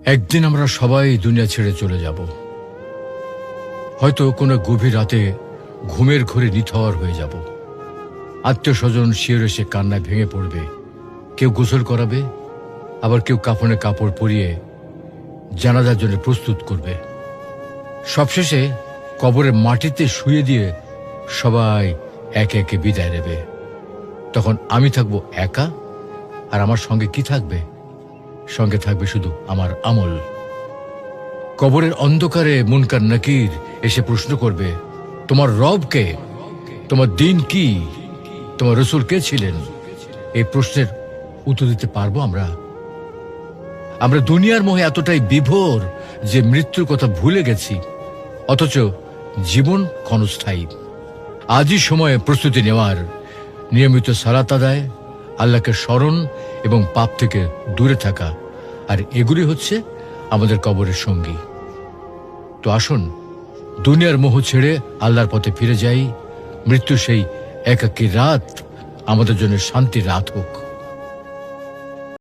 একদিন আমরা সবাই দুনিয়া ছেড়ে চলে যাব। হয়তো কোনো গভীর রাতে ঘুমের ঘোরে নিথর হয়ে যাব। আত্মীয় স্বজন শিয়রে সে কান্নায় ভেঙে পড়বে। কেউ গোসল করাবে, আবার কেউ কাফনে কাপড় পরিয়ে জানাজার জন্য প্রস্তুত করবে। সবশেষে কবরের মাটিতে শুয়ে দিয়ে সবাই একে একে বিদায় নেবে। তখন আমি থাকবো একা, আর আমার সঙ্গে কি থাকবে? সঙ্গে থাকবে শুধু আমার আমল। কবরের অন্ধকারে মুনকার নাকির এসে প্রশ্ন করবে, তোমার রব কে? তোমার দিন কি? তোমার রসূল কে ছিলেন? এই প্রশ্নের উত্তর দিতে পারবো আমরা? আমরা দুনিয়ার মোহে এতটাই বিভোর যে মৃত্যুর কথা ভুলে গেছি, অথচ জীবন ক্ষণস্থায়ী। আজই সময়ে প্রস্তুতি নেওয়ার, নিয়মিত সালাত আদায়, আল্লাহকে স্মরণ এবং পাপ থেকে দূরে থাকা, আর এগুলি হচ্ছে আমাদের কবরের সঙ্গী। তো আসুন দুনিয়ার মোহ ছেড়ে আল্লাহর পথে ফিরে যাই। মৃত্যু সেই একাকী রাত আমাদের জন্য শান্তির রাত হোক।